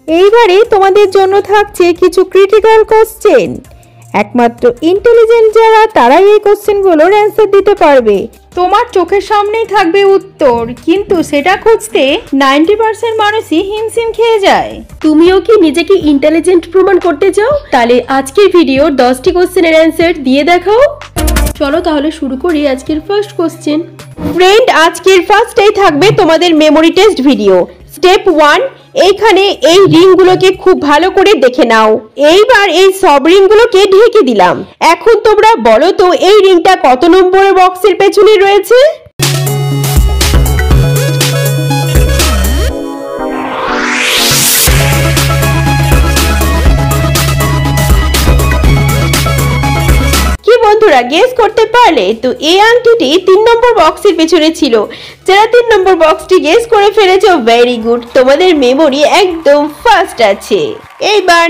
এইবারে তোমাদের জন্য থাকছে কিছু ক্রিটিক্যাল কোশ্চেন। একমাত্র ইন্টেলিজেন্ট যারা তারাই এই কোশ্চেনগুলোর অ্যান্সার দিতে পারবে। তোমার চোখের সামনেই থাকবে উত্তর, কিন্তু সেটা খুঁজতে 90% মানুষই হিমশিম খেয়ে যায়। তুমিও কি নিজেকে ইন্টেলিজেন্ট প্রমাণ করতে চাও? তাহলে আজকের ভিডিওর 10টি কোশ্চেনের অ্যান্সার দিয়ে দেখাও। চলো তাহলে শুরু করি আজকের ফার্স্ট কোশ্চেন। ফ্রেন্ড, আজকের ফার্স্টেই থাকবে তোমাদের মেমোরি টেস্ট ভিডিও। স্টেপ 1, এইখানে এই রিংগুলোকে খুব ভালো করে দেখে নাও। এইবার এই সব রিংগুলোকে ঢেকে দিলাম। এখন তোমরা বলো তো এই রিংটা কত নম্বরের বক্সের পেছনে রয়েছে? বন্ধুরা গেস করতে পারলে? তো এই আংটিটি 3 নম্বর বক্সের পেছনে ছিল। যারা 3 নম্বর বক্সটি গেস করে ফেলেছো, ভেরি গুড, তোমাদের মেমোরি একদম ফাস্ট আছে। এইবার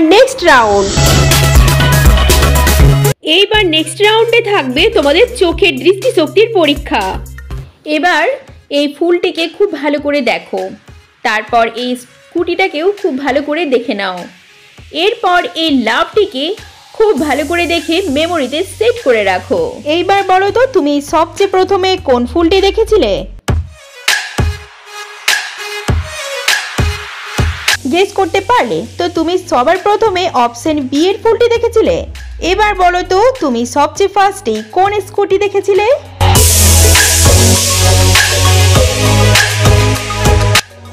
নেক্সট রাউন্ডে থাকবে তোমাদের চোখের দৃষ্টিশক্তির পরীক্ষা। এবার এই ফুলটিকে খুব ভালো করে দেখো, তারপর এই স্কুটিটাকেও খুব ভালো করে দেখে নাও। এরপর এই লাভটিকে খুব ভালো করে দেখে মেমোরিতে সেভ করে রাখো। এইবার বলো তো তুমি সবচেয়ে প্রথমে কোন ফুলটি দেখেছিলে? গেস করতে পারলে? তো তুমি সবার প্রথমে অপশন বি এর ফুলটি দেখেছিলে। এবার বলো তো তুমি সবচেয়ে ফার্স্টে কোন স্কুটি দেখেছিলে?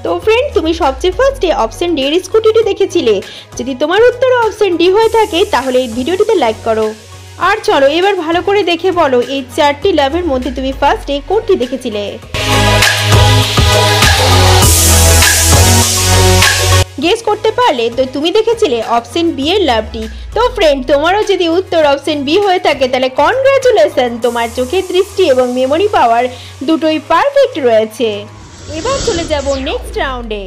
তো ফ্রেন্ড, তুমি সবচেয়ে ফার্স্টে অপশন ডি এর স্কুটিটি দেখেছিলে। যদি তোমার উত্তর অপশন ডি হয়ে থাকে তাহলে এই ভিডিওটিতে লাইক করো। আর চলো এবার ভালো করে দেখে বলো এই 4টি লাভের মধ্যে তুমি ফার্স্টে কোনটি দেখেছিলে? গেস করতে পারলে? তো তুমি দেখেছিলে অপশন বি এর লাভটি। তো ফ্রেন্ড, তোমারও যদি উত্তর অপশন বি হয়ে থাকে তাহলে কনগ্রাচুলেশন, তোমার চোখের দৃষ্টি এবং মেমোরি পাওয়ার দুটোই পারফেক্ট রয়েছে। এবার চলে যাব নেক্সট রাউন্ডে।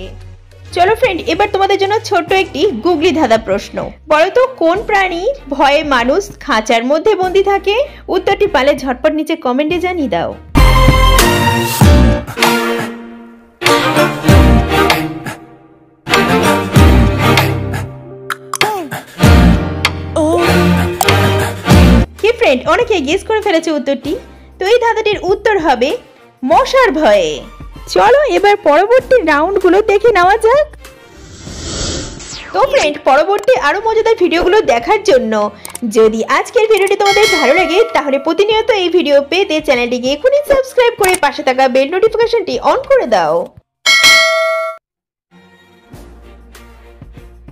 চলো ফ্রেন্ড, এবার তোমাদের জন্য ছোট্ট একটি গুগলি ধাঁধা প্রশ্ন। বলো তো কোন প্রাণীর ভয়ে মানুষ খাঁচার মধ্যে বন্দি থাকে? উত্তরটি পারলে ঝটপট নিচে কমেন্টে জানিয়ে দাও। কি ফ্রেন্ড, অনেকে গেস করে ফেলেছে উত্তরটি। তো এই ধাঁধাটির উত্তর হবে মশার ভয়ে। চলো এবার পরবর্তী রাউন্ডগুলো দেখে নেওয়া যাক। তো ফ্রেন্ড, পরবর্তী আরো মজাদার ভিডিওগুলো দেখার জন্য যদি আজকের ভিডিওটি তোমাদের ভালো লাগে তাহলে প্রতিনিয়ত এই ভিডিও পেতে চ্যানেলটিকে এখনই সাবস্ক্রাইব করে পাশে থাকা বেল নোটিফিকেশনটি অন করে দাও।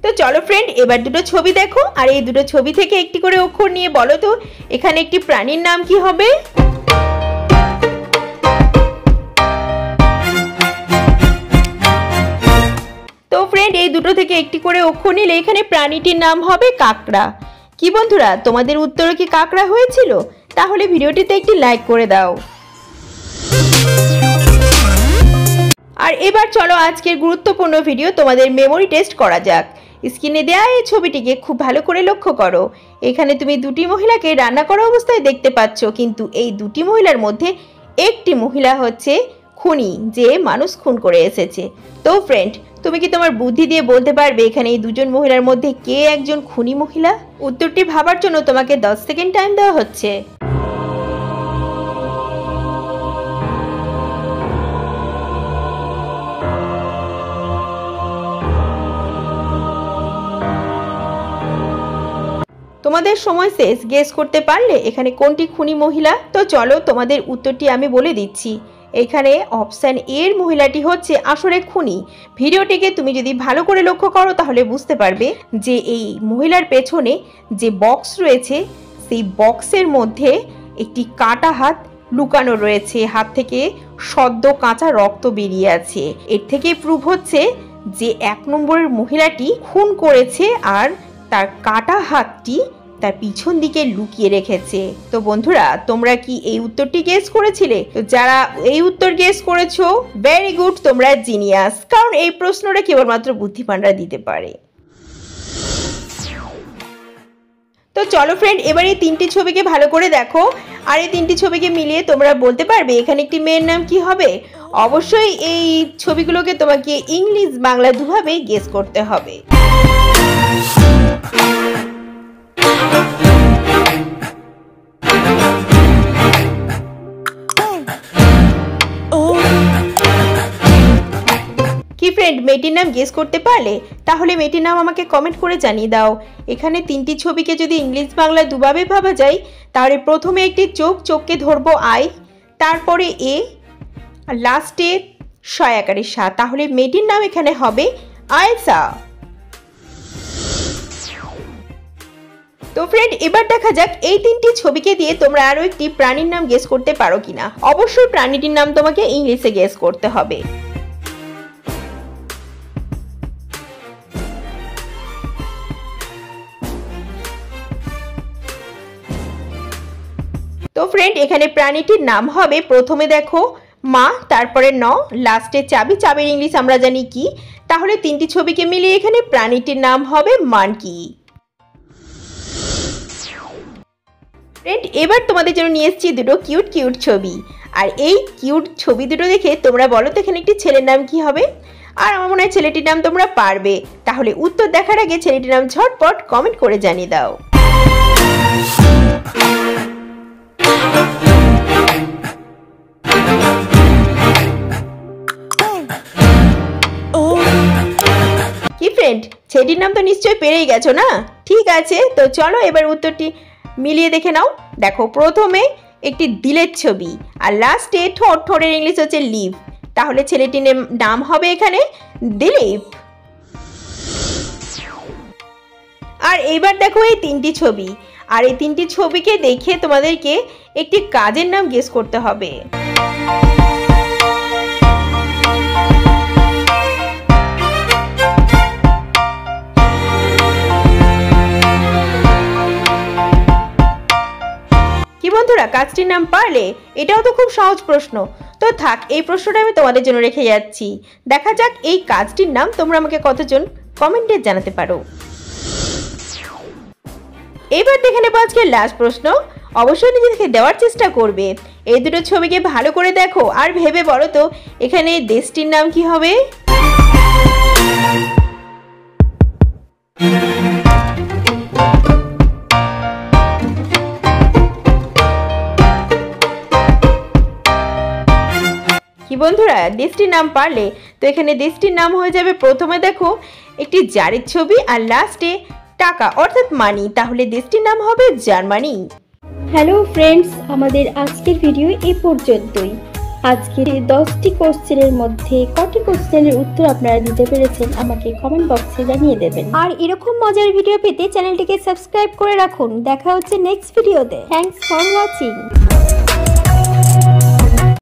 তো চলো ফ্রেন্ড, এবার দুটো ছবি দেখো আর এই দুটো ছবি থেকে একটি করে অক্ষর নিয়ে বলো তো এখানে একটি প্রাণীর নাম কি হবে? তো ফ্রেন্ড, এই দুটো থেকে একটি করে অক্ষর নিলে এখানে প্রাণীটির নাম হবে কাকড়া। কি বন্ধুরা, তোমাদের উত্তর কি কাকড়া হয়েছিল? তাহলে ভিডিওটিতে একটি লাইক করে দাও। আর এবার চলো আজকের গুরুত্বপূর্ণ ভিডিও তোমাদের মেমোরি টেস্ট করা যাক। স্ক্রিনে দেওয়া এই ছবিটিকে খুব ভালো করে লক্ষ্য করো। এখানে তুমি দুটি মহিলাকে রান্না করা অবস্থায় দেখতে পাচ্ছ, কিন্তু এই দুটি মহিলার মধ্যে একটি মহিলা হচ্ছে খুনি, যে মানুষ খুন করে এসেছে। তো ফ্রেন্ড, তুমি কি তোমার বুদ্ধি দিয়ে বলতে পারবে এখানে এই দুজন মহিলার মধ্যে কে একজন খুনি মহিলা? উত্তরটি ভাবার জন্য তোমাকে 10 সেকেন্ড টাইম দেওয়া হচ্ছে। তোমাদের সময় শেষ। গেস করতে পারলে এখানে কোনটি খুনি মহিলা? তো চলো তোমাদের উত্তরটি আমি বলে দিচ্ছি। এখানে অপশন এ এর মহিলাটি হচ্ছে আসলে খুনি। ভিডিওটিকে তুমি যদি ভালো করে লক্ষ্য করো তাহলে বুঝতে পারবে যে এই মহিলার পেছনে যে বক্স রয়েছে সেই বক্সের মধ্যে একটি কাটা হাত লুকানো রয়েছে। হাত থেকে সদ্য কাঁচা রক্ত বেরিয়ে আছে। এর থেকে প্রুভ হচ্ছে যে 1 নম্বরের মহিলাটি খুন করেছে আর তার কাটা হাতটি তার পিছন দিকে লুকিয়ে রেখেছে। তো বন্ধুরা, তোমরা কি এই উত্তরটি গেস করেছিলে? তো যারা এই উত্তর গেস করেছো, ভেরি গুড, তোমরা জিনিয়াস, কারণ এই প্রশ্নটা কেবলমাত্র বুদ্ধিমানরা দিতে পারে। তো চলো ফ্রেন্ড, এবার এই 3টি ছবিকে ভালো করে দেখো আর এই 3টি ছবিকে মিলিয়ে তোমরা বলতে পারবে এখানে একটি মেয়ের নাম কি হবে? অবশ্যই এই ছবিগুলোকে তোমাকে ইংলিশ বাংলা দুভাবেই গেস করতে হবে। কি ফ্রেন্ড, মেয়েটির নাম গেস করতে পারলে? তাহলে মেয়েটির নাম আমাকে কমেন্ট করে জানিয়ে দাও। এখানে তিনটি ছবিকে যদি ইংলিশ বাংলা দুভাবে ভাবা যায়, তাহলে প্রথমে একটি চোখকে ধরবো আই, তারপরে এ, আর লাস্টে শয়াকারে সা। তাহলে মেয়েটির নাম এখানে হবে আয়েশা। তো ফ্রেন্ড, এবার দেখা যাক এই তিনটি ছবিকে দিয়ে তোমরা আরো একটি প্রাণীর নাম গেস করতে পারো কিনা। অবশ্যই প্রাণীটির নাম তোমাকে ইংলিশে গেস করতে হবে। তো ফ্রেন্ড, এখানে প্রাণীটির নাম হবে, প্রথমে দেখো মা, তারপরে ন, লাস্টে চাবি। চাবির ইংলিশ আমরা জানি কি, তাহলে তিনটি ছবিকে মিলিয়ে এখানে প্রাণীটির নাম হবে মানকি। ফ্রেন্ড, এবার তোমাদের জন্য নিয়ে এসেছি দুটো কিউট ছবি। আর এই কিউট ছবি দুটো দেখে তোমরা বলো তো এখানে একটি ছেলের নাম কি হবে। আর আমার মনে হয় ছেলেটির নাম তোমরা পারবে। তাহলে উত্তর দেখার আগে ছেলেটির নাম ঝটপট কমেন্ট করে জানিয়ে দাও। কি ফ্রেন্ড, ছেলেটির নাম তো নিশ্চয়ই পেরেই গেছো না? ঠিক আছে, তো চলো এবার উত্তরটি মিলিয়ে দেখে নাও। দেখো, প্রথমে একটি দিলের ছবি আর লাস্টে ঠোঁটের ইংলিশ হচ্ছে লিভ। তাহলে ছেলেটির নাম হবে এখানে দিলীপ। আর এবার দেখো এই তিনটি ছবি, আর এই তিনটি ছবিকে দেখে তোমাদেরকে একটি কাজের নাম গেস করতে হবে। কি বন্ধুরা, কাজটির নাম পারলে? এটাও তো খুব সহজ প্রশ্ন। তো থাক, এই প্রশ্নটা আমি তোমাদের জন্য রেখে যাচ্ছি। দেখা যাক এই কাজটির নাম তোমরা আমাকে কতজন কমেন্টে জানাতে পারো। এবার দেখে নেবো আজকে লাস্ট প্রশ্ন। অবশ্যই নিজেকে দেওয়ার চেষ্টা করবে। এই দুটো ছবিকে ভালো করে দেখো আর ভেবে বলো তো এখানে দেশটির নাম কি হবে। কি বন্ধুরা, দেশটির নাম পারলে? তো এখানে দেশটির নাম হয়ে যাবে, প্রথমে দেখো একটি জারের ছবি আর লাস্টে টাকা অর্থাৎ মানি। তাহলে দেশটির নাম হবে জার্মানি। হ্যালো ফ্রেন্ডস, আমাদের আজকের ভিডিও এই পর্যন্তই। আজকের 10টি কোশ্চেনের মধ্যে কটি কোশ্চেনের উত্তর আপনারা দিতে পেরেছেন আমাকে কমেন্ট বক্সে জানিয়ে দেবেন। আর এরকম মজার ভিডিও পেতে চ্যানেলটিকে সাবস্ক্রাইব করে রাখুন। দেখা হচ্ছে নেক্সট ভিডিওতে। Thanks for watching.